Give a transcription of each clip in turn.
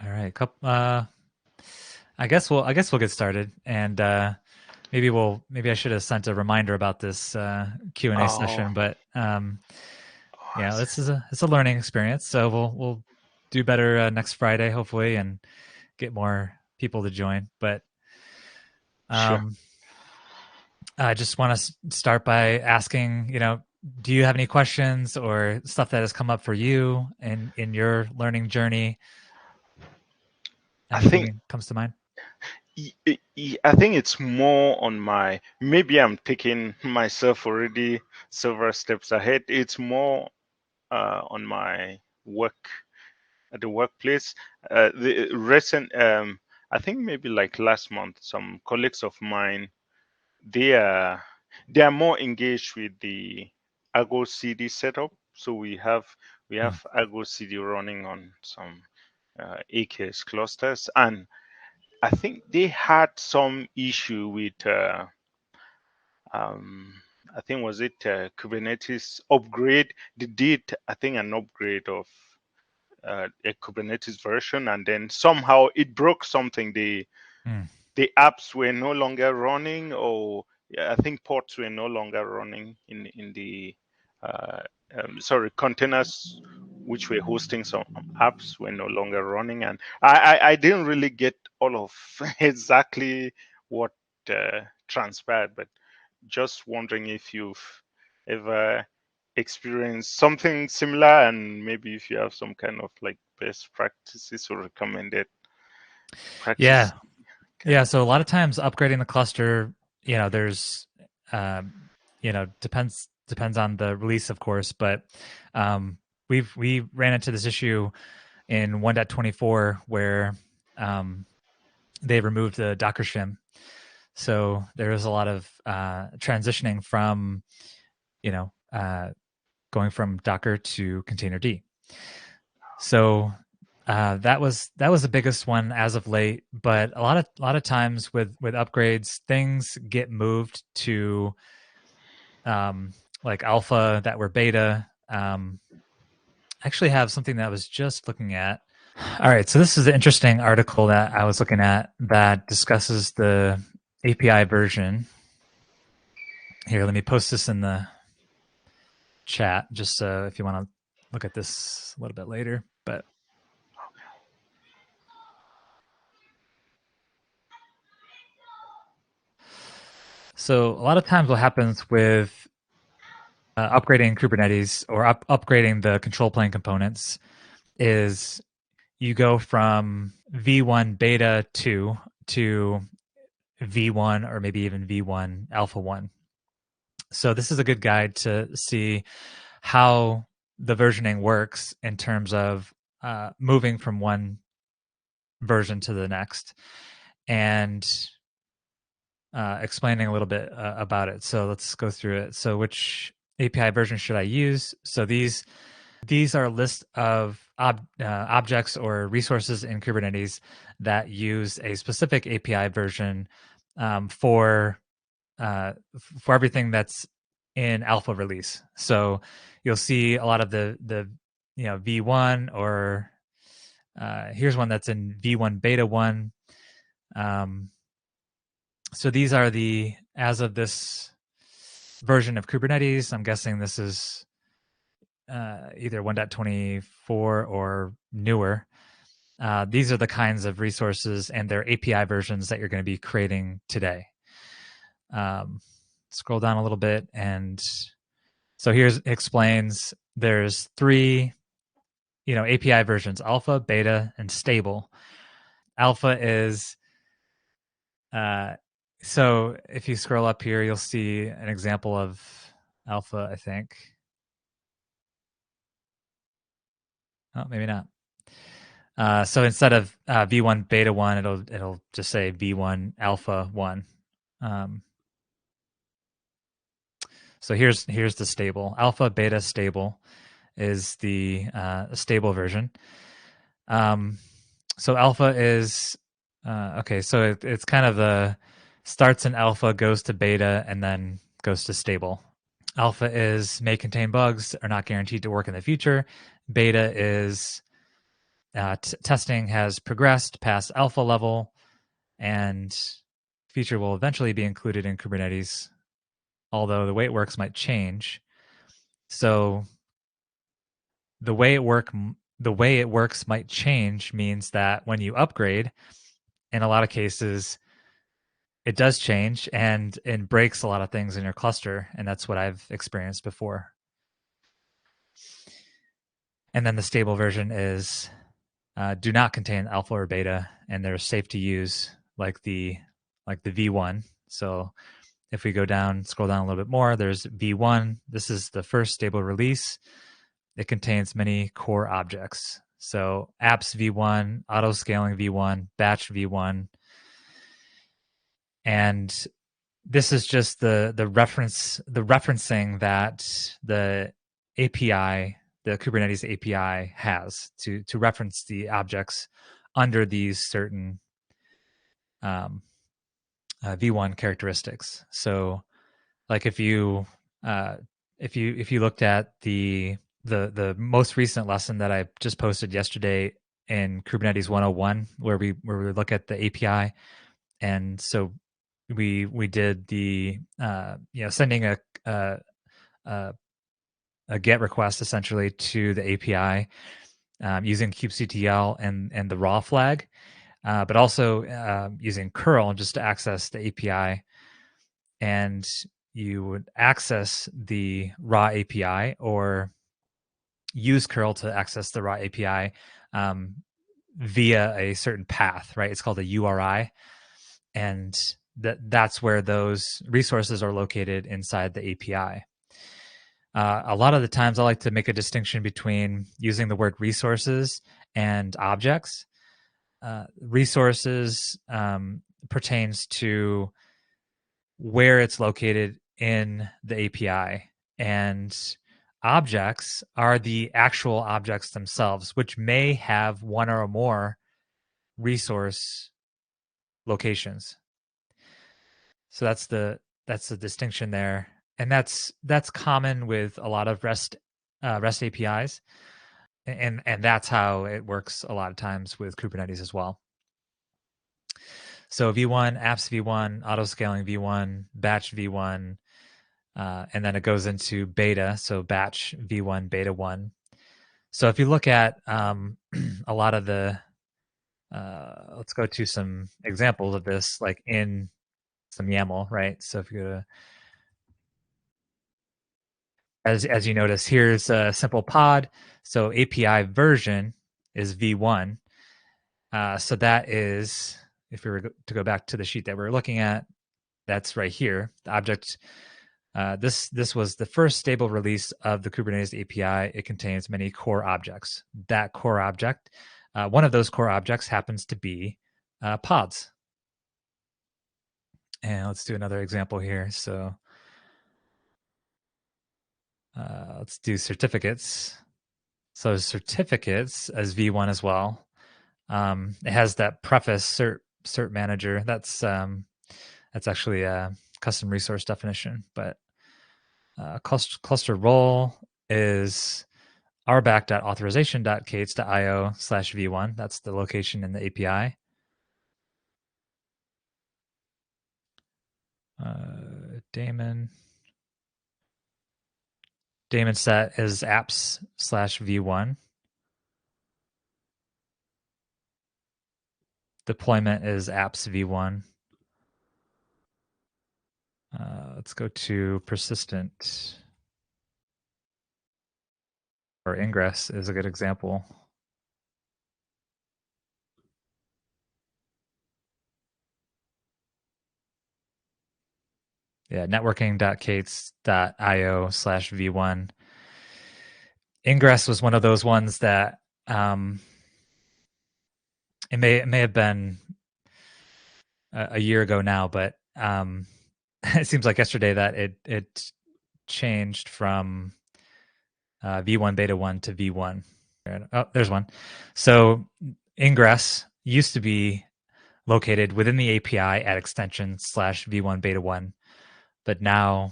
All right. I guess we'll get started, and maybe I should have sent a reminder about this Q&A Oh, session, but oh, I see. this is a learning experience, so we'll do better next Friday, hopefully, and get more people to join. But Sure. um, I just want to start by asking, do you have any questions or stuff that has come up for you in your learning journey? I think Anything comes to mind? I think it's more on my, maybe I'm taking myself already several steps ahead. It's more on my work at the workplace. The recent I think maybe like last month, some colleagues of mine, they are they are more engaged with the Argo CD setup. So we Hmm. have Argo CD running on some AKS clusters, and I think they had some issue with um, I think was it Kubernetes upgrade. They did, I think, an upgrade of a Kubernetes version, and then somehow it broke something. Hmm. The apps were no longer running, or yeah, I think ports were no longer running in the uh, sorry, containers which were hosting some apps were no longer running, and I didn't really get all of exactly what transpired, but just wondering if you've ever experienced something similar, and maybe if you have some kind of like best practices or recommended Yeah, practice. Okay. yeah. So a lot of times upgrading the cluster, there's, um, depends on the release, of course, but um, we ran into this issue in 1.24 where um, they removed the Docker shim. So there was a lot of transitioning from, you know, uh, going from Docker to Containerd. So that was the biggest one as of late. But a lot of times with upgrades, things get moved to like alpha that were beta. I actually have something that I was just looking at. All right, so this is an interesting article that I was looking at that discusses the API version. Here, let me post this in the chat just if you want to look at this a little bit later. But so a lot of times what happens with upgrading Kubernetes or upgrading the control plane components is you go from V1 beta 2 to V1 or maybe even V1 alpha 1. So this is a good guide to see how the versioning works in terms of moving from one version to the next and explaining a little bit about it. So let's go through it. So which API version should I use? So these are a list of objects or resources in Kubernetes that use a specific API version for everything that's in alpha release. So you'll see a lot of the V1 or here's one that's in V1 beta 1. Um, so these are the as of this version of Kubernetes. I'm guessing this is either 1.24 or newer. These are the kinds of resources and their API versions that you're going to be creating today. Um, Scroll down a little bit, and so here's explains there's three, API versions: alpha, beta, and stable. Alpha is uh, so if you scroll up here, you'll see an example of alpha. I think. Oh, maybe not. So instead of V1 beta 1, it'll just say V1 alpha 1. Um, so here's the stable. Alpha, beta, stable is the stable version. Um, so alpha is okay. So it's kind of the starts in alpha, goes to beta, and then goes to stable. Alpha is may contain bugs, are not guaranteed to work in the future. Beta is Testing has progressed past alpha level, and feature will eventually be included in Kubernetes, although the way it works might change. So the way it works might change means that when you upgrade, in a lot of cases, it does change and it breaks a lot of things in your cluster, and that's what I've experienced before. And then the stable version is do not contain alpha or beta, and they're safe to use, like the V1. So if we go down, scroll down a little bit more, there's V1. This is the first stable release. It contains many core objects. So apps V1, auto scaling V1, batch V1, and this is just the referencing that the API, the Kubernetes API has to reference the objects under these certain V1 characteristics. So, like if you looked at the most recent lesson that I just posted yesterday in Kubernetes 101, where we look at the API, and so we did the sending a GET request essentially to the API using kubectl and the raw flag, but also using curl just to access the API. And you would access the raw API or use curl to access the raw API via a certain path, right? It's called a URI. And that's where those resources are located inside the API. A lot of the times I like to make a distinction between using the word resources and objects. Resources pertains to where it's located in the API, and objects are the actual objects themselves, which may have one or more resource locations. So that's the distinction there, and that's common with a lot of REST APIs, and that's how it works a lot of times with Kubernetes as well. So V1, apps V1, auto scaling V1, batch V1, and then it goes into beta, so batch V1, beta 1. So if you look at a lot of the, let's go to some examples of this, like in some YAML, right? So if you go to, as you notice, here's a simple pod. So API version is V1. So that is, if we were to go back to the sheet that we were looking at, that's right here. The object, this was the first stable release of the Kubernetes API. It contains many core objects. That core object, one of those core objects happens to be pods. And let's do another example here. So let's do certificates. So certificates as V1 as well. It has that preface cert manager. That's actually a custom resource definition, but cluster role is rback.authorization.k8s.io/v1. That's the location in the API. Daemon set is apps/v1. Deployment is apps v1. Let's go to persistent, or ingress is a good example. Yeah, networking.k8s.io/v1. Ingress was one of those ones that it may have been a year ago now, but it seems like yesterday that it changed from V1 beta 1 to V1. Oh, there's one. So ingress used to be located within the API at extension/V1 beta 1, but now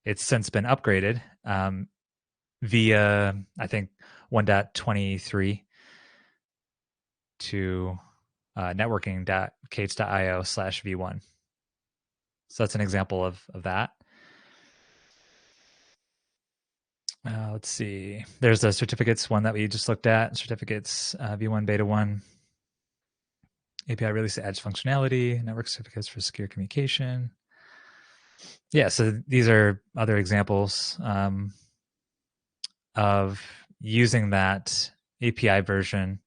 it's since been upgraded via, I think, 1.23. to networking.k/v1. So that's an example of that. Let's see. There's the certificates one that we just looked at. Certificates v1 beta 1 API release to edge functionality, network certificates for secure communication. Yeah, so these are other examples of using that API version.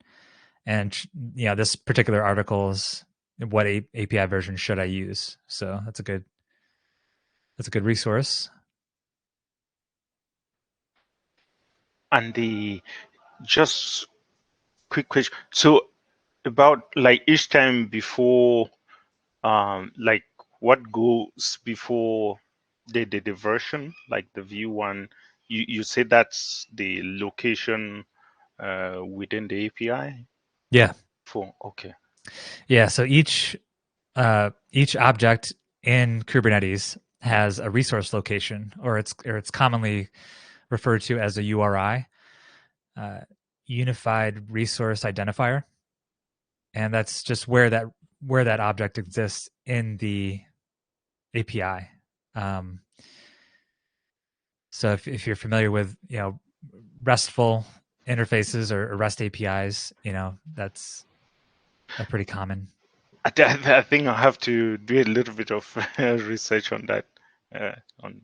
And this particular article is what API version should I use? So that's a good resource. And the just quick question. So about like each time before, like what goes before the version, like the v1, you say that's the location within the API Yeah. for, okay. Yeah. So each object in Kubernetes has a resource location, or it's commonly referred to as a URI, Unified Resource Identifier, and that's just where that object exists in the API. So if you're familiar with RESTful interfaces or REST APIs, that's a pretty common. I think I have to do a little bit of research on that, on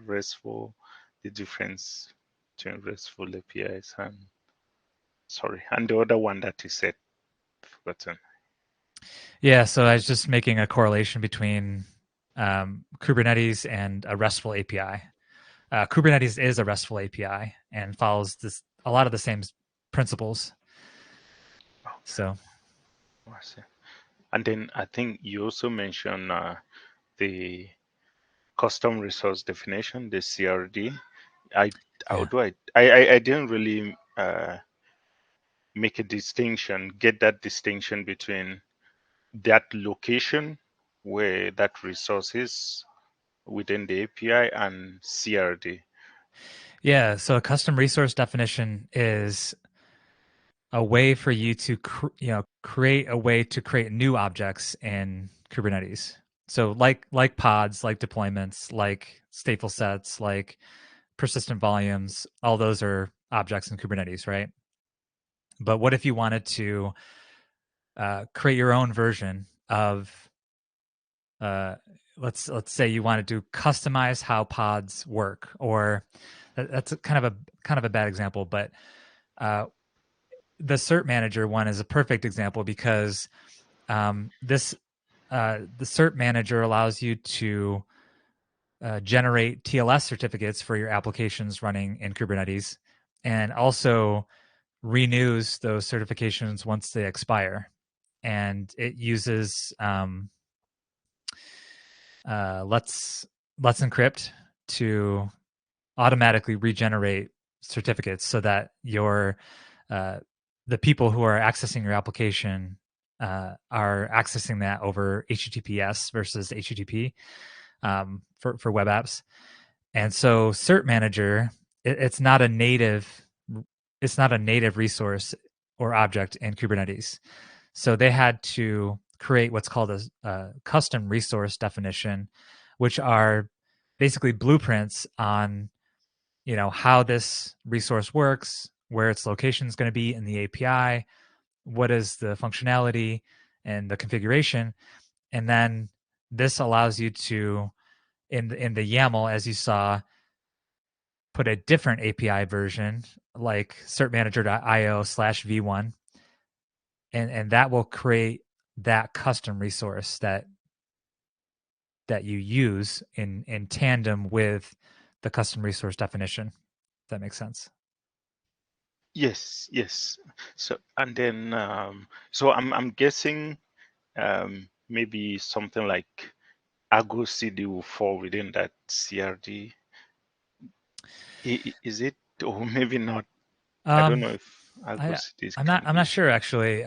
RESTful, the difference between RESTful APIs and, sorry, and the other one that you said, forgotten. Yeah, so I was just making a correlation between Kubernetes and a RESTful API. Kubernetes is a RESTful API and follows a lot of the same principles. Okay. So, I see. And then I think you also mentioned the custom resource definition, the CRD. I yeah. although I didn't really make a distinction, get that distinction between that location where that resource is within the API and CRD. Yeah, so a custom resource definition is a way for you to create a way to create new objects in Kubernetes. So like pods, like deployments, like stateful sets, like persistent volumes, all those are objects in Kubernetes, right? But what if you wanted to create your own version of let's say you wanted to customize how pods work, or that's kind of a bad example, but the cert manager one is a perfect example because the cert manager allows you to generate TLS certificates for your applications running in Kubernetes, and also renews those certifications once they expire. And it uses let's encrypt to automatically regenerate certificates so that the people who are accessing your application are accessing that over HTTPS versus HTTP for web apps. And so Cert Manager, it's not a native resource or object in Kubernetes. So they had to create what's called a custom resource definition, which are basically blueprints on how this resource works, where its location is going to be in the API, what is the functionality and the configuration, and then this allows you to in the YAML, as you saw, put a different API version like certmanager.io/v1, and that will create that custom resource that you use in tandem with the custom resource definition. If that makes sense. Yes, yes. So and then so I'm guessing maybe something like Argo CD will fall within that CRD. Is it, or maybe not? I don't Um, know if Argo I CDs I'm can not be, sure actually.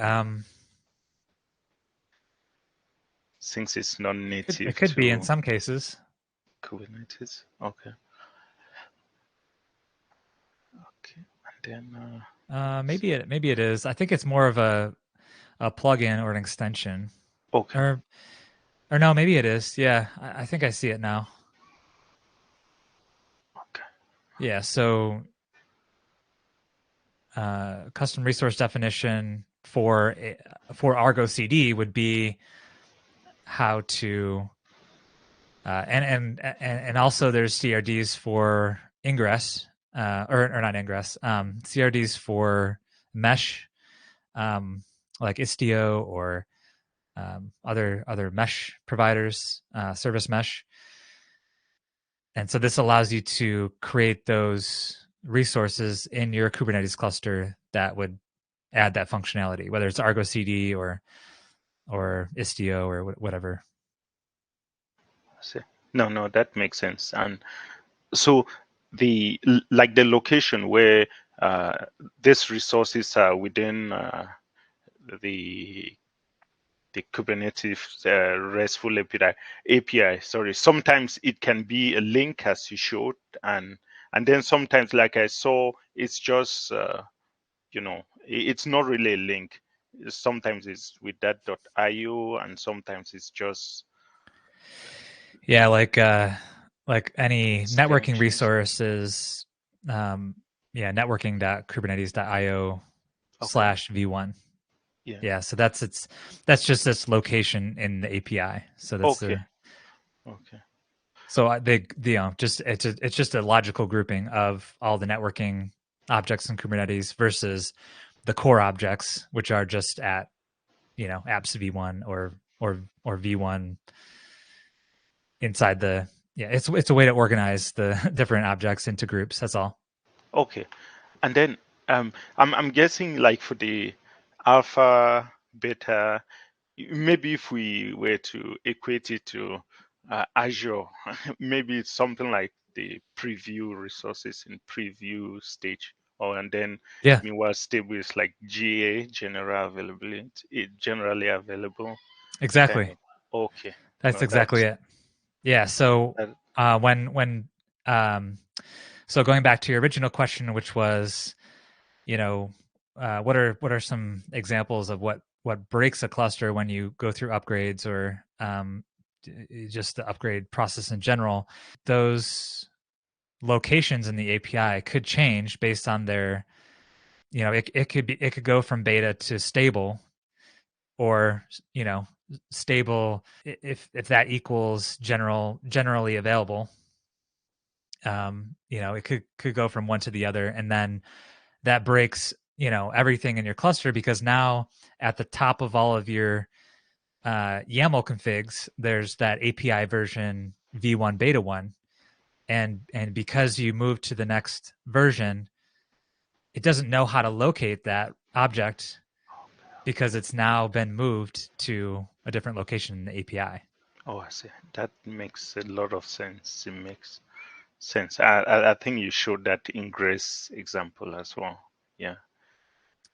since it's not It native could be in to some cases. Kubernetes. Okay. Okay. And then Maybe it is. I think it's more of a a plugin or an extension, Okay. or no, maybe it is. Yeah, I think I see it now. Okay. Yeah, so custom resource definition for Argo CD would be how to and also there's CRDs for ingress or not ingress CRDs for mesh like Istio or other mesh providers, service mesh. And so this allows you to create those resources in your Kubernetes cluster that would add that functionality, whether it's Argo CD or Istio or whatever. I see. No, that makes sense. And so the location where these resources are within the Kubernetes RESTful API. Sorry, sometimes it can be a link as you showed, and then sometimes, like I saw, it's just it's not really a link. Sometimes it's with that .io, and sometimes it's just Yeah, like any networking extensions. resources, um, yeah, networking.kubernetes.io Okay. slash v1. Yeah. Yeah, so that's just its location in the API. So that's Okay. the Okay. so they just it's just a logical grouping of all the networking objects in Kubernetes versus the core objects, which are just at apps v1 or v1 inside the it's a way to organize the different objects into groups. That's all. Okay. And then I'm guessing like for the alpha, beta, maybe if we were to equate it to Azure, maybe it's something like the preview resources in preview stage, or and then Yeah, meanwhile stable is like GA, general availability, generally available. Then exactly. okay, That's no, exactly it. Yeah. So that when um, so going back to your original question, which was you know what are some examples of what breaks a cluster when you go through upgrades or just the upgrade process in general. Those locations in the API could change based on their it could go from beta to stable or stable if that equals generally available. It could go from one to the other, and then that breaks everything in your cluster because now at the top of all of your YAML configs, there's that API version v1 beta 1, and because you move to the next version, it doesn't know how to locate that object because it's now been moved to a different location in the API. oh I see. That makes a lot of sense. It makes sense. I think you showed that ingress example as well. Yeah.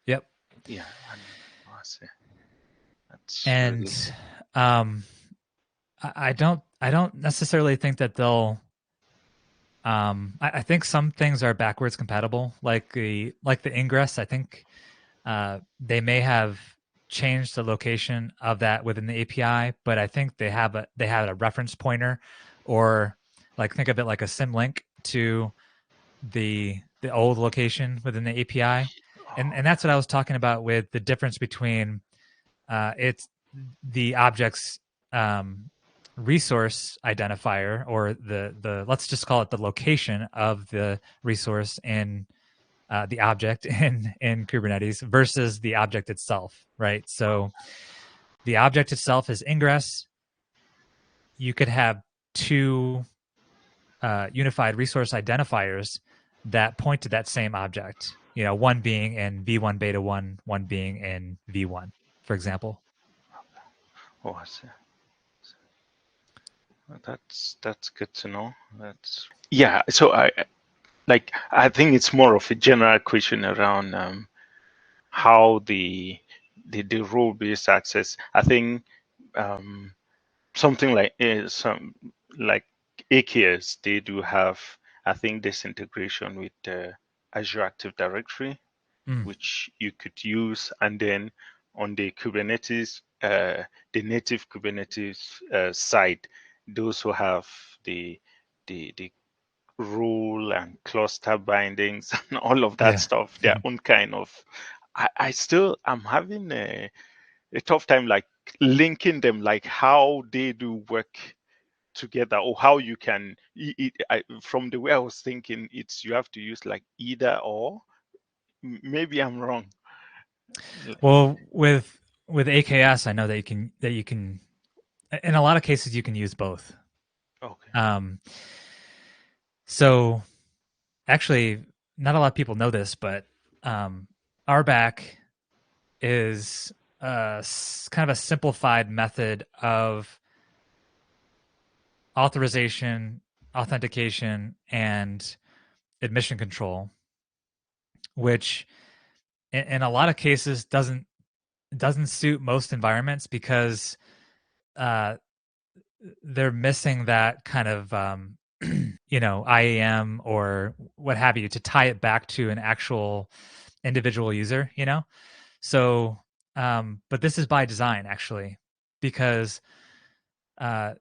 Yep. Yeah. And I see. That's And really good. um, I don't necessarily think that they'll. I think some things are backwards compatible, like the ingress. I think they may have changed the location of that within the API, but I think they had a reference pointer, or like think of it like a symlink to the old location within the API, and Oh, that's what I was talking about with the difference between it's the object's um, resource identifier or the let's just call it the location of the resource in the object in Kubernetes versus the object itself, right? So the object itself is ingress. You could have two unified resource identifiers that point to that same object. One being in v1 beta 1, one being in v1, for example. oh, I see. That's good to know. That's yeah. So I think it's more of a general question around how the role-based access. I think something like some like AKS, they do have, I think, this integration with Azure Active Directory, Mm. which you could use, and then on the Kubernetes, the native Kubernetes side, those who have the rule and cluster bindings and all of that Yeah. stuff, their own kind of. I still am having a tough time like linking them, like how they do work together, or how you can. From the way I was thinking, it's you have to use like either or. Maybe I'm wrong. Well, with AKS, I know that you can in a lot of cases you can use both. Okay. Um, so actually, not a lot of people know this, but RBAC is kind of a simplified method of authorization, authentication, and admission control, which in a lot of cases doesn't suit most environments because uh, they're missing that kind of IAM or what have you to tie it back to an actual individual user. So, but this is by design actually, because uh,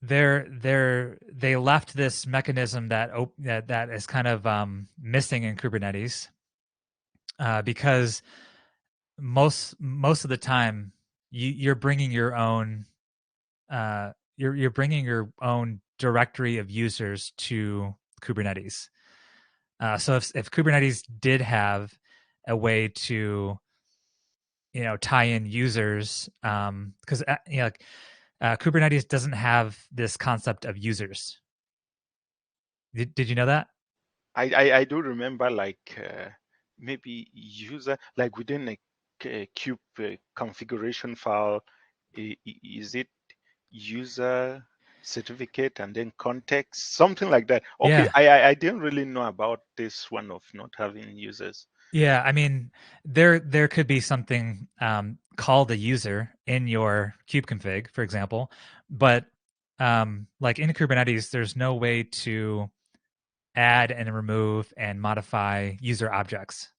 they left this mechanism that is kind of missing in Kubernetes because most of the time you're bringing your own you're bringing your own directory of users to Kubernetes. So if Kubernetes did have a way to tie in users, because like Kubernetes doesn't have this concept of users. Did you know that? I do remember like maybe user like within a kube configuration file, is it user certificate and then context, something like that. Okay, Yeah. I didn't really know about this one of not having users. Yeah, I mean, there could be something called a user in your kube config, for example, but like in Kubernetes, there's no way to add and remove and modify user objects,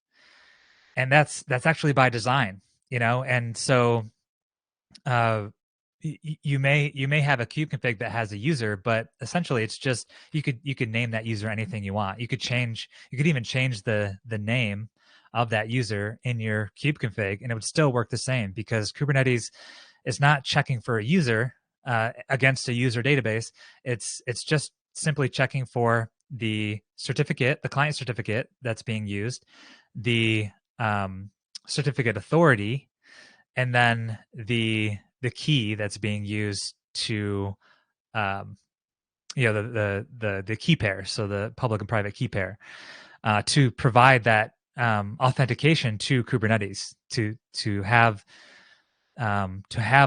and that's actually by design, And so uh, you may have a kube config that has a user, but essentially it's just you could name that user anything you want. You could even change the name of that user in your kube config, and it would still work the same because Kubernetes is not checking for a user against a user database. It's just simply checking for the certificate, the client certificate that's being used, the certificate authority, and then the key that's being used to um, the key pair, so the public and private key pair, to provide that authentication to Kubernetes to have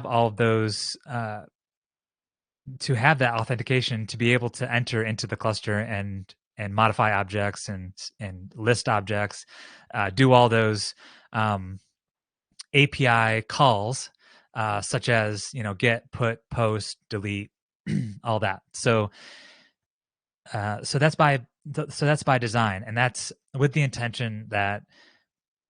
all of those to have that authentication to be able to enter into the cluster and modify objects and list objects, do all those um, API calls, such as get, put, post, delete, all that. So that's by design, and that's with the intention that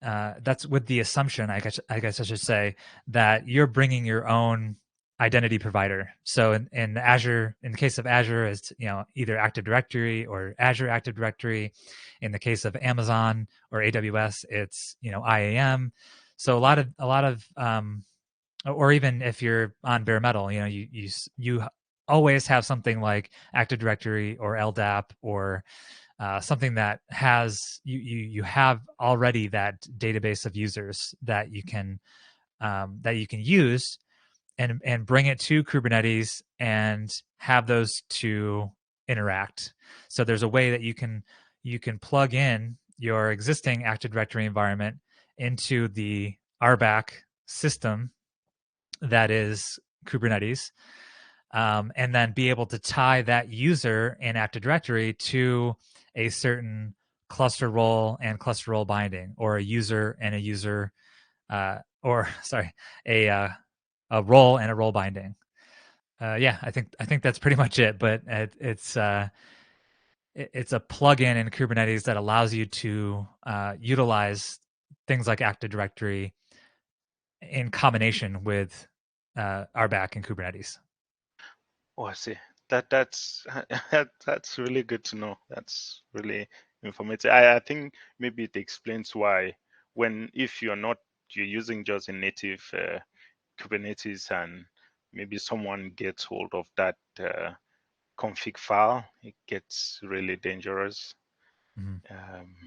that's with the assumption, I guess I should say, that you're bringing your own identity provider. So in Azure, in the case of Azure, it's either Active Directory or Azure Active Directory. In the case of Amazon or AWS, it's IAM. So a lot of or even if you're on bare metal, you always have something like Active Directory or LDAP or something that has you have already that database of users that you can use and bring it to Kubernetes and have those two interact. So there's a way that you can plug in your existing Active Directory environment into the RBAC system that is Kubernetes, and then be able to tie that user in Active Directory to a certain cluster role and cluster role binding, or a user and a user, or sorry, a role and a role binding. Yeah, I think that's pretty much it. But it's a plugin in Kubernetes that allows you to utilize things like Active Directory in combination with RBAC and Kubernetes. Oh, I see. That's that's really good to know. That's really informative. I think maybe it explains why when if you're using just a native Kubernetes and maybe someone gets hold of that config file, it gets really dangerous. Mm-hmm.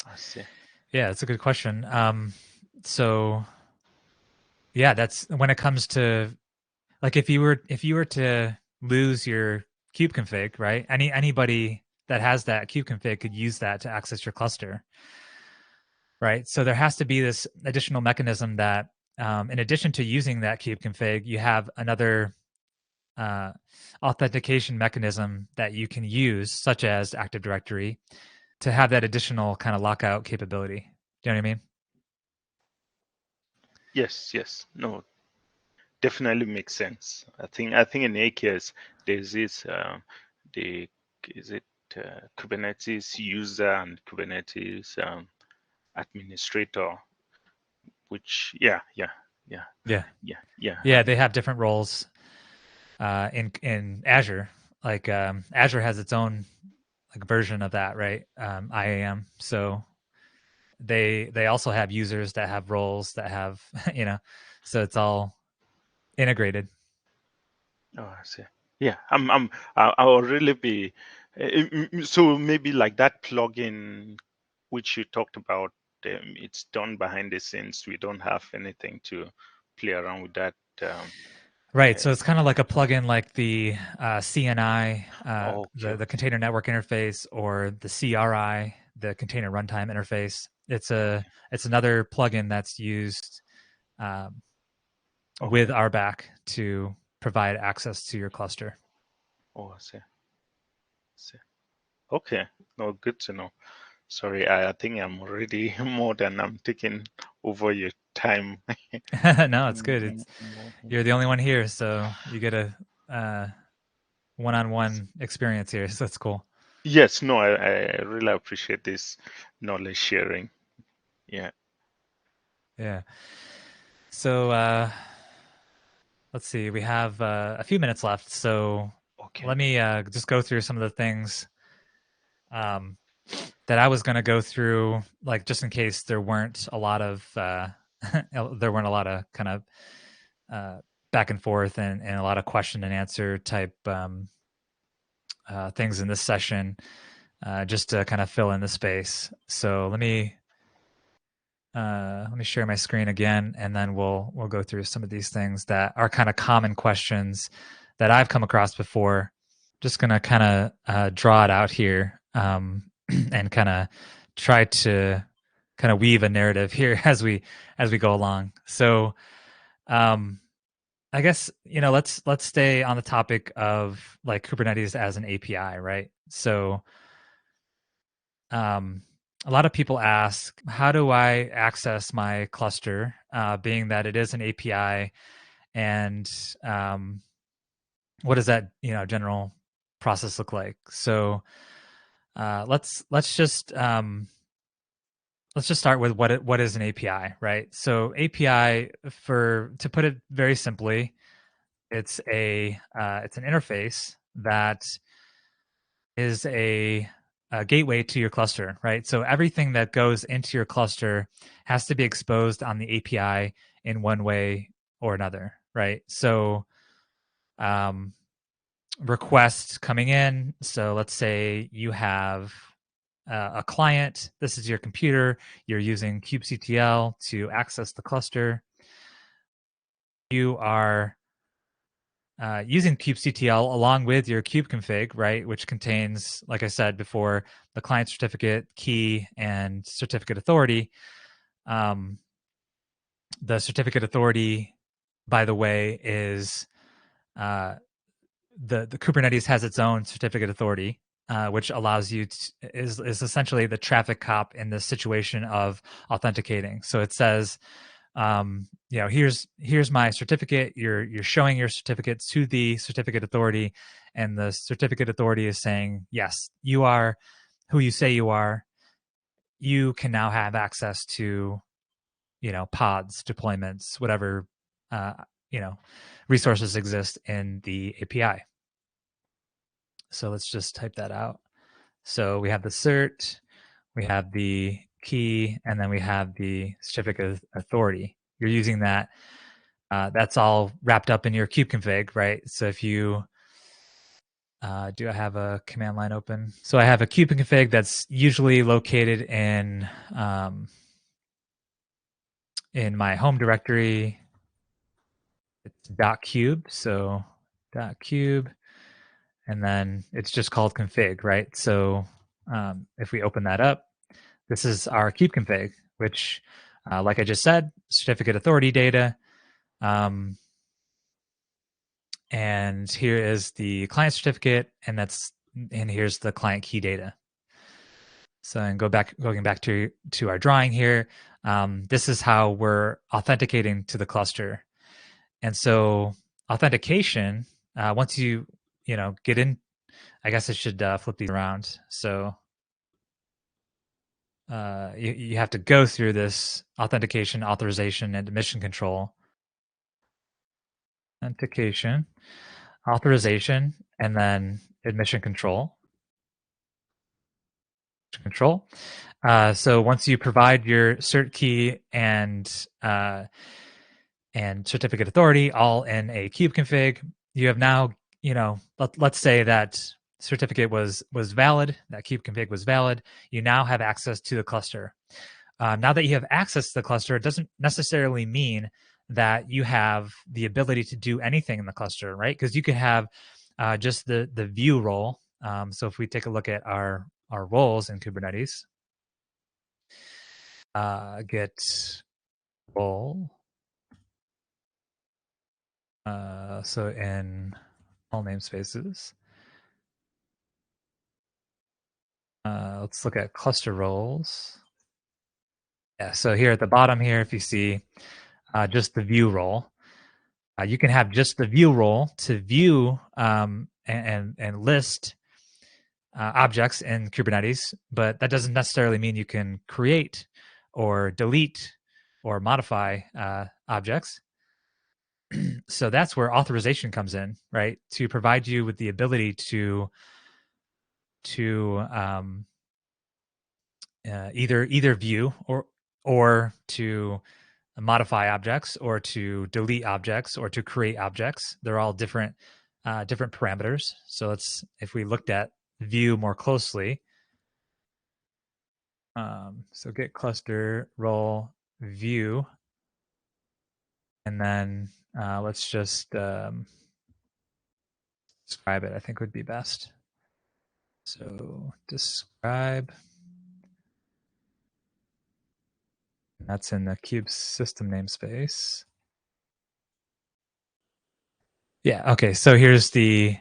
I see. Yeah, that's a good question. So yeah, that's when it comes to like if you were to lose your kube config, right? Anybody that has that kube config could use that to access your cluster, right? So there has to be this additional mechanism that, in addition to using that kube config, you have another uh, authentication mechanism that you can use, such as Active Directory, to have that additional kind of lockout capability. Do you know what I mean? Yes, yes. No, definitely makes sense. I think in AKS there's this the is it Kubernetes user and Kubernetes administrator, which Yeah, yeah. yeah. They have different roles in Azure. Like Azure has its own like version of that, right? IAM. So they also have users that have roles that have you know, so it's all integrated. Oh, I see. Yeah, I'll really be so maybe like that plugin which you talked about. It's done behind the scenes. We don't have anything to play around with that. Right. So Uh, it's kind of like a plugin like the CNI, okay, the okay, container network interface, or the CRI, the container runtime interface. okay, It's another plugin that's used um, with okay. RBAC to provide access to your cluster. Oh, I see. See. Okay. No, good to know. Sorry, I think I'm already more than I'm taking over your time. No, it's good. It's you're the only one here, so you get a uh, one-on-one experience here. So that's cool. Yes, no, I really appreciate this knowledge sharing. Yeah. Yeah. So let's see. We have a few minutes left, so Okay. let me just go through some of the things um, that I was going to go through, like just in case there weren't a lot of there weren't a lot of kind of uh, back and forth and a lot of question and answer type things in this session, just to kind of fill in the space. So let me share my screen again, and then we'll go through some of these things that are kind of common questions that I've come across before. Just gonna kind of draw it out here, and kind of try to kind of weave a narrative here as we go along. So, um, I guess let's stay on the topic of like Kubernetes as an API, right? So, um, a lot of people ask, how do I access my cluster, being that it is an API, and what does that general process look like? So let's just start with what is an API, right? So API, for to put it very simply, it's an interface that is a gateway to your cluster, right? So everything that goes into your cluster has to be exposed on the API in one way or another, right? So um, requests coming in. So let's say you have a client. This is your computer. You're using kubectl to access the cluster. You are using kubectl along with your kube config, right, which contains, like I said before, the client certificate, key, and certificate authority. Um, the certificate authority, by the way, is uh, the Kubernetes has its own certificate authority, which allows you to, is essentially the traffic cop in the situation of authenticating. So it says, here's my certificate. You're showing your certificate to the certificate authority, and the certificate authority is saying, yes, you are who you say you are. you can now have access to, pods, deployments, whatever, resources exist in the API. So let's just type that out. So we have the cert, we have the key, and then we have the certificate of authority. You're using that. That's all wrapped up in your kubeconfig, right? So if you do I have a command line open? So I have a kubeconfig that's usually located in my home directory. It's .cube, so .cube, and then it's just called config, right? So if we open that up, this is our kubeconfig, which, like I just said, certificate authority data. And here is the client certificate, and here's the client key data. So and going back to our drawing here, this is how we're authenticating to the cluster. And so authentication, once you get in, I guess I should flip these around. So you have to go through this authentication, authorization, and admission control. Authentication, authorization, and then admission control. So once you provide your cert key and certificate authority all in a kube config, you have now, let's say that certificate was valid, that kube config was valid. You now have access to the cluster. Now that you have access to the cluster, it doesn't necessarily mean that you have the ability to do anything in the cluster, right? Because you could have just the view role. So if we take a look at our roles in Kubernetes, get role. So in all namespaces, let's look at cluster roles. Yeah, so here at the bottom here, if you see just the view role, you can have just the view role to view and list objects in Kubernetes, but that doesn't necessarily mean you can create or delete or modify objects. So that's where authorization comes in, right? To provide you with the ability to either view or to modify objects or to delete objects or to create objects. They're all different parameters. So if we looked at view more closely, so get cluster role view, and then let's just describe it, I think would be best. So describe, that's in the kube system namespace. Yeah, okay, so here's the,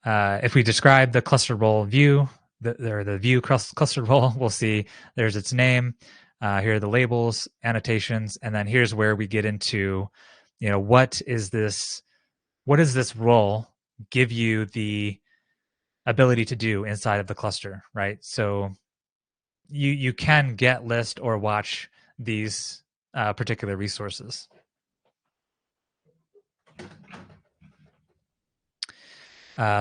if we describe the cluster role view, the view cluster role, we'll see there's its name. Here are the labels, annotations, and then here's where we get into, what is this role give you the ability to do inside of the cluster, right? So you can get, list, or watch these particular resources.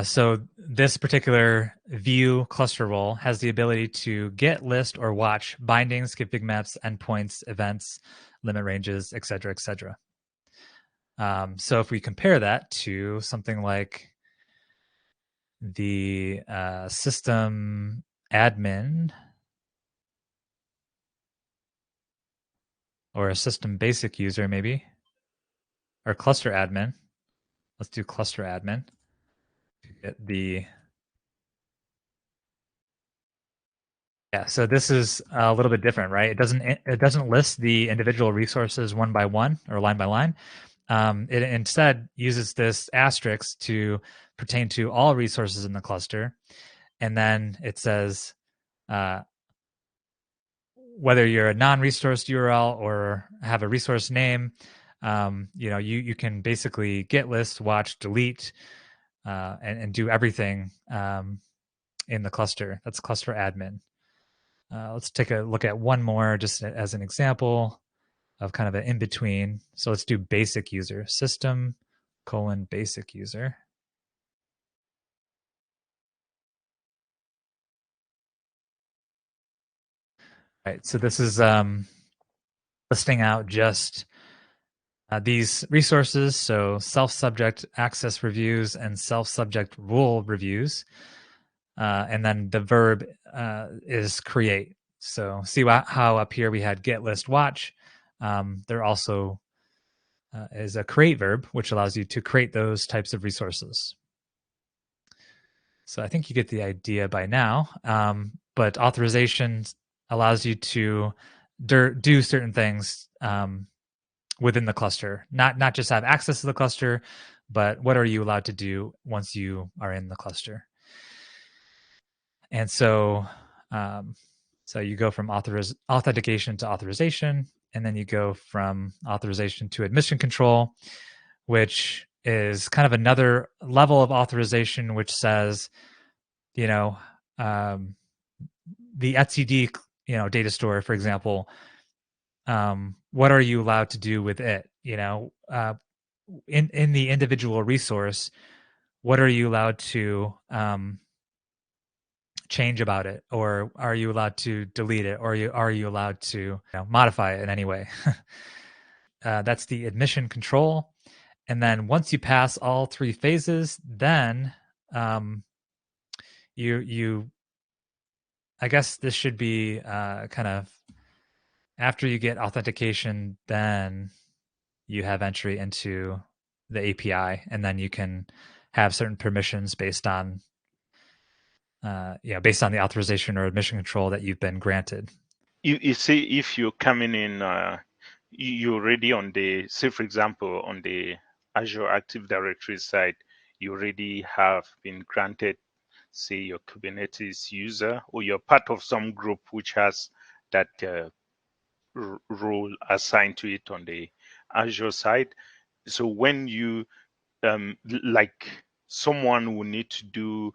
So this particular view cluster role has the ability to get, list, or watch bindings, config maps, endpoints, events, limit ranges, etc., etc. So if we compare that to something like the system admin or a system basic user, maybe, or cluster admin. Let's do cluster admin to get the. Yeah, so this is a little bit different, right? It doesn't list the individual resources one by one or line by line. It instead uses this asterisk to pertain to all resources in the cluster, and then it says whether you're a non-resource URL or have a resource name. You can basically get, list, watch, delete, and do everything in the cluster. That's cluster admin. Let's take a look at one more just as an example of kind of an in-between. So let's do basic user, system : basic user. Right, so this is listing out just these resources, so self-subject access reviews and self-subject rule reviews. And then the verb is create. So see how up here we had get, list, watch. There also is a create verb, which allows you to create those types of resources. So I think you get the idea by now. But authorization allows you to do certain things within the cluster, not just have access to the cluster, but what are you allowed to do once you are in the cluster. And so you go from authentication to authorization, and then you go from authorization to admission control, which is kind of another level of authorization, which says, the etcd, data store, for example, what are you allowed to do with it? In the individual resource, what are you allowed to change about it, or are you allowed to delete it, or are you allowed to modify it in any way? That's the admission control. And then once you pass all three phases, then you I guess this should be kind of after you get authentication, then you have entry into the API, and then you can have certain permissions based on based on the authorization or admission control that you've been granted. You see, if you're coming in, you're already on the, say for example, on the Azure Active Directory side, you already have been granted, say, your Kubernetes user, or you're part of some group which has that role assigned to it on the Azure side. So when you like someone will need to do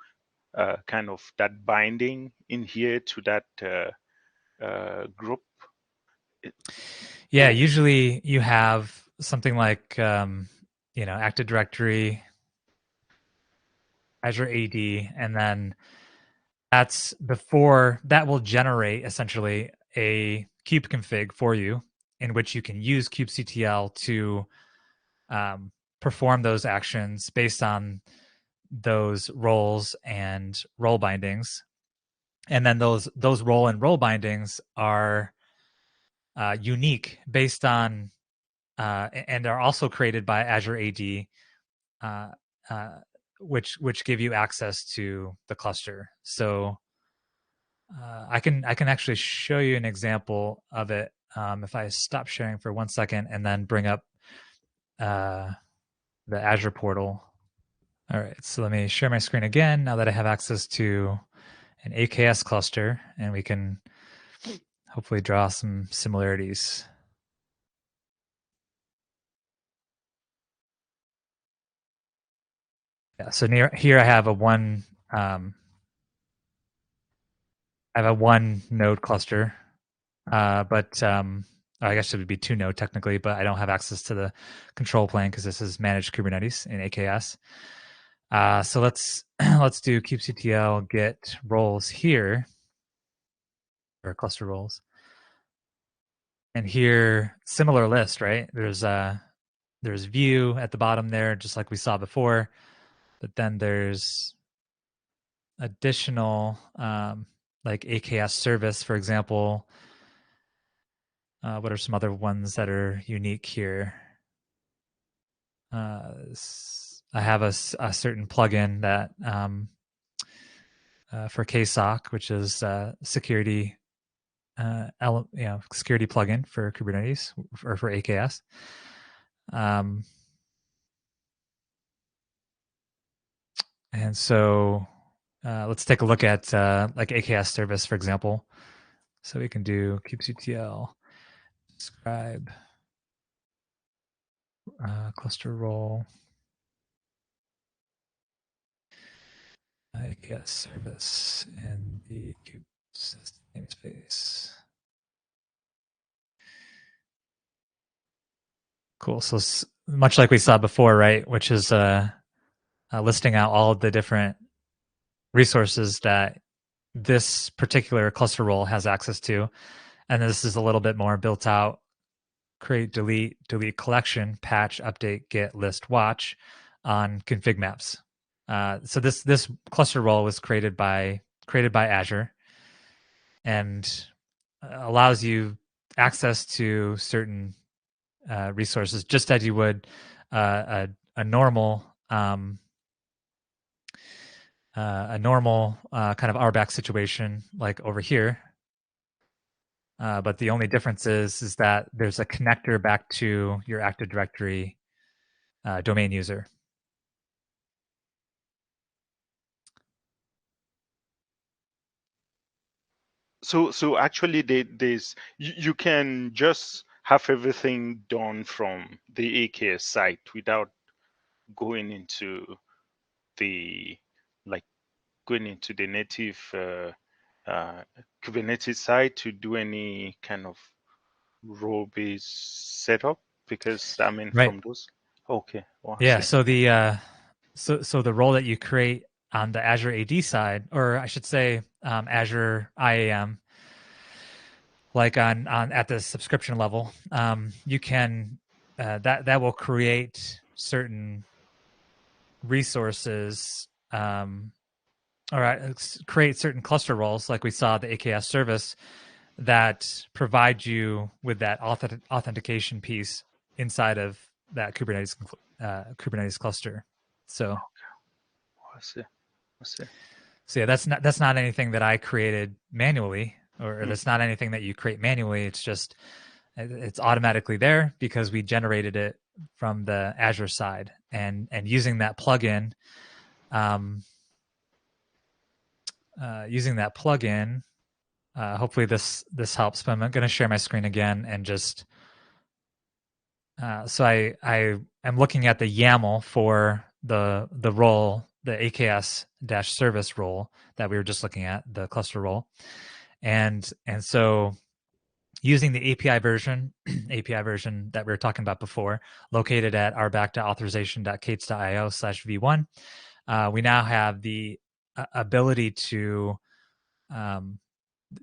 kind of that binding in here to that group. Yeah, usually you have something like Active Directory, Azure AD, and then that's before that will generate essentially a kubeconfig for you, in which you can use kubectl to perform those actions based on those roles and role bindings. And then those role and role bindings are unique based on and are also created by Azure AD, uh, uh, which give you access to the cluster. So I can actually show you an example of it if I stop sharing for 1 second and then bring up the Azure portal. All right, so let me share my screen again now that I have access to an AKS cluster, and we can hopefully draw some similarities. Yeah, so here I have a one node cluster, but I guess it would be 2 node technically, but I don't have access to the control plane because this is managed Kubernetes in AKS. So let's do kubectl get roles here, or cluster roles, and here similar list, right? There's view at the bottom there, just like we saw before, but then there's additional like AKS service, for example. What are some other ones that are unique here? I have a certain plugin that for KSOC, which is security security plugin for Kubernetes or for AKS. And so let's take a look at like AKS service, for example. So we can do kubectl describe cluster role AKS service in the namespace. Cool. So much like we saw before, right? Which is listing out all of the different resources that this particular cluster role has access to. And this is a little bit more built out: create, delete collection, patch, update, get, list, watch on config maps. So this cluster role was created by Azure and allows you access to certain resources just as you would a normal kind of RBAC situation like over here. But the only difference is that there's a connector back to your Active Directory domain user. So actually, you can just have everything done from the AKS site without going into the native Kubernetes site to do any kind of role-based setup, because I mean Right. from those. Okay, well, I Yeah. see. So the role that you create on the Azure AD side, or I should say Azure IAM, like on at the subscription level, you can that will create certain resources, or create certain cluster roles, like we saw the AKS service, that provide you with that authentication piece inside of that Kubernetes cluster. So I see. I see. so yeah, that's not anything that I created manually, or Mm. that's not anything that you create manually. It's just it's automatically there because we generated it from the Azure side, and using that plugin, um, hopefully this helps. But I'm going to share my screen again and just so I am looking at the YAML for the role, the AKS dash service role that we were just looking at, the cluster role, and so using the API version API version that we were talking about before, located at rbac.authorization.k8s.io/v1, we now have the ability to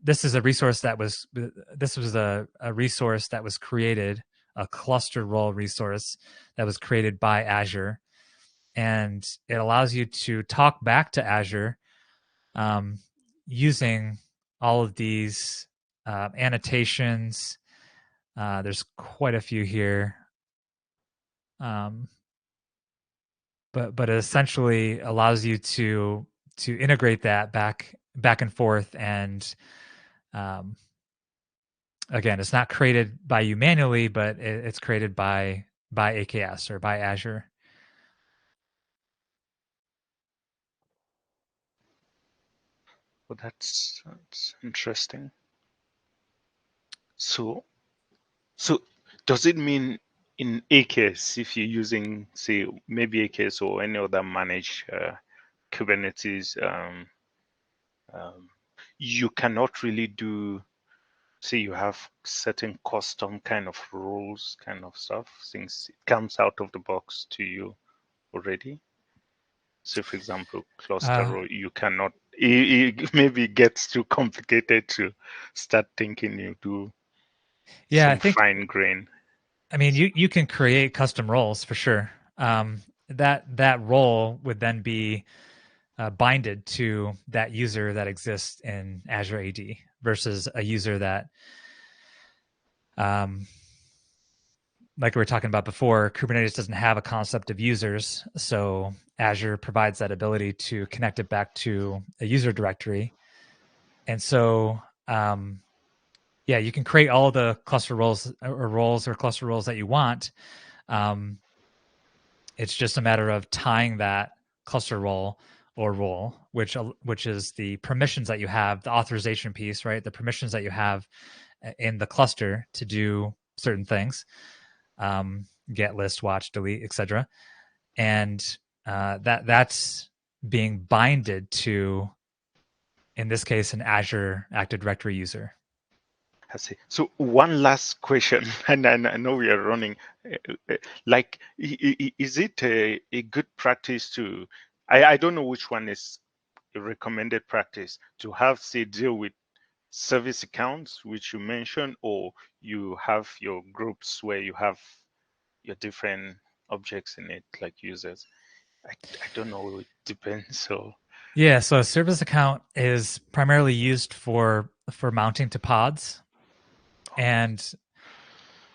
this is a resource that was a resource that was created, a cluster role resource that was created by Azure, and it allows you to talk back to Azure um, using all of these annotations. There's quite a few here, um, but it essentially allows you to integrate that back and forth. And again, it's not created by you manually, but it's created by AKS or by Azure. Well, that's interesting. So does it mean in AKS, if you're using, say, maybe AKS or any other managed Kubernetes, you cannot really do, say, you have certain custom kind of rules, kind of stuff, since it comes out of the box to you already? So, for example, cluster Uh, rule, you cannot, it maybe gets too complicated to start thinking you do yeah, I some think. fine grain. I mean, you can create custom roles for sure. That role would then be binded to that user that exists in Azure AD versus a user that, um, like we were talking about before, Kubernetes doesn't have a concept of users, so Azure provides that ability to connect it back to a user directory. And so, yeah, you can create all the cluster roles or cluster roles that you want. Um, it's just a matter of tying that cluster role or role, which is the permissions that you have, the authorization piece, right? The permissions that you have in the cluster to do certain things, get, list, watch, delete, etc. And that's being binded to in this case, an Azure Active Directory user. I see. So one last question, and I know we are running. Like, is it a good practice to? I don't know which one is a recommended practice to have, say, deal with service accounts, which you mentioned, or you have your groups where you have your different objects in it, like users. I don't know. It depends. So, Yeah, so a service account is primarily used for mounting to pods, and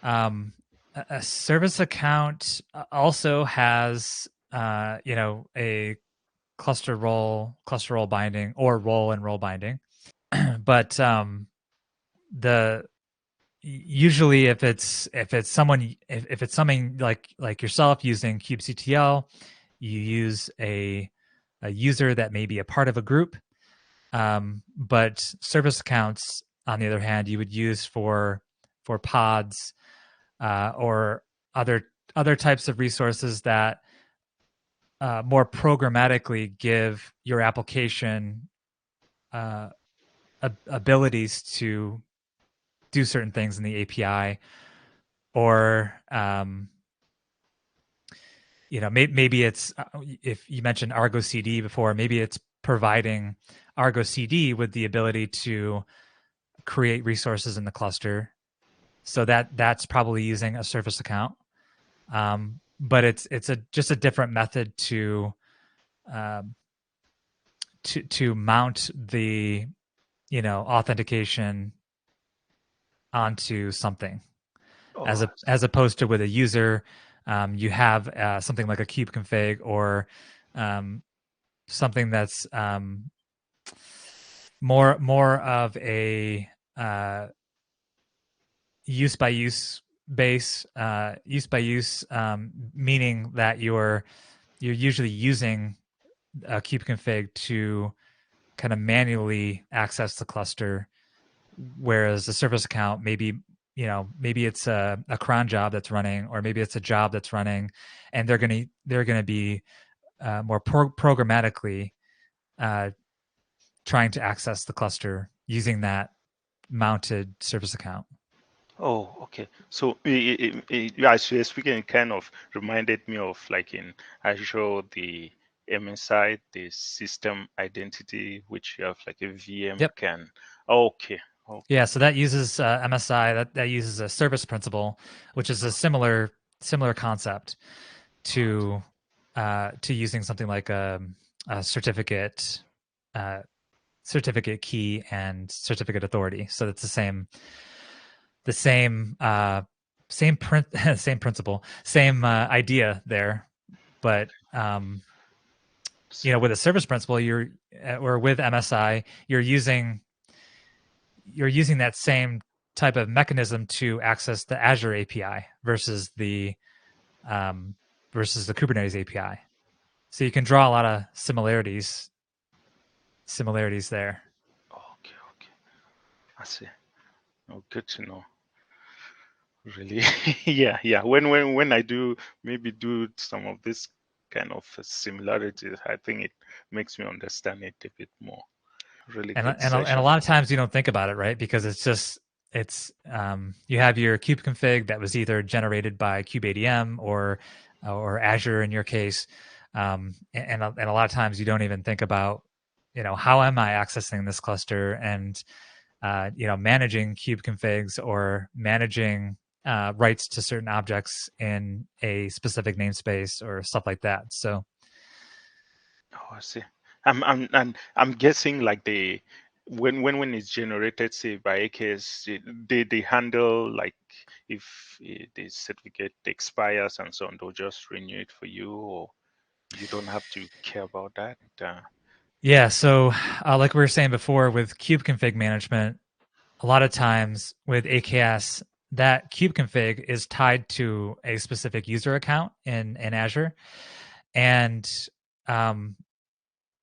a service account also has a cluster role binding or role and role binding, but the usually if it's something like yourself using kubectl, you use a user that may be a part of a group. But service accounts, on the other hand, you would use for pods or other types of resources that more programmatically give your application uh, abilities to do certain things in the API, or maybe it's if you mentioned Argo CD before, maybe it's providing Argo CD with the ability to create resources in the cluster. So that's probably using a service account. But it's just a different method um, to mount the authentication onto something, oh, as opposed to with a user. You have something like a kube config, or um, something that's more of a use by use base, use by use, meaning that you're usually using a kube config to kind of manually access the cluster, whereas a service account, maybe it's a cron job that's running, or maybe it's a job that's running, and they're gonna be more programmatically uh, trying to access the cluster using that mounted service account. oh, okay. So, yeah, as you're speaking, it kind of reminded me of like in Azure, the MSI, the system identity, which you have like a VM Yep. can. Okay, okay, Yeah, so that uses MSI. That uses a service principal, which is a similar concept to using something like a uh, certificate key and certificate authority. So it's the same principle, same idea there. But with a service principal, or with MSI, you're using that same type of mechanism to access the Azure API um, versus the Kubernetes API. So you can draw a lot of similarities there. okay, okay. I see. Oh, good to know. Really, yeah, yeah. When I do maybe do some of this kind of similarities, I think it makes me understand it a bit more. Really and good and a session. lot of times you don't think about it, right? Because you have your kube config that was either generated by kubeadm or Azure in your case, and a lot of times you don't even think about how am I accessing this cluster, and managing kube configs or managing rights to certain objects in a specific namespace or stuff like that. So Oh, I see. I'm guessing like the when it's generated, say by AKS, they handle like if the certificate expires and so on, they'll just renew it for you, or you don't have to care about that. yeah, so like we were saying before, with kube config management, a lot of times with AKS, that kube config is tied to a specific user account in Azure, and um,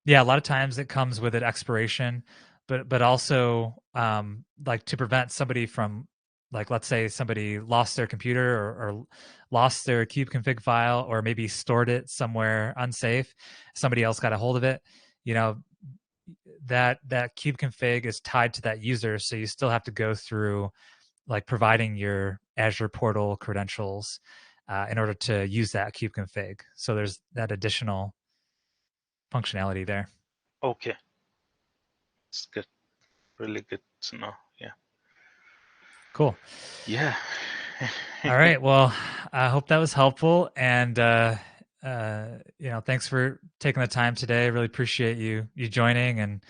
yeah, a lot of times it comes with an expiration, but also like to prevent somebody from, like, let's say somebody lost their computer, or lost their kube config file, or maybe stored it somewhere unsafe, somebody else got a hold of it, you know that kubeconfig is tied to that user, so you still have to go through like providing your Azure portal credentials in order to use that kubeconfig. So there's that additional functionality there. Okay, it's good. Really good to know. Yeah. Cool. Yeah. All right. Well, I hope that was helpful, and thanks for taking the time today. Really appreciate you joining, and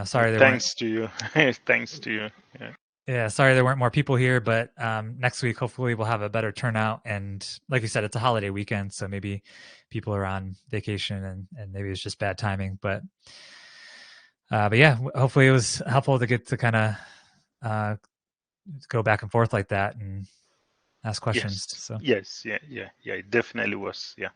sorry there weren't. Thanks to you. Thanks to you. Yeah. Yeah, sorry there weren't more people here, but next week hopefully we'll have a better turnout. And like you said, it's a holiday weekend, so maybe people are on vacation and maybe it's just bad timing. But yeah, hopefully it was helpful to get to kind of go back and forth like that and ask questions. Yes. So Yes. Yeah. Yeah. Yeah. It definitely was. Yeah.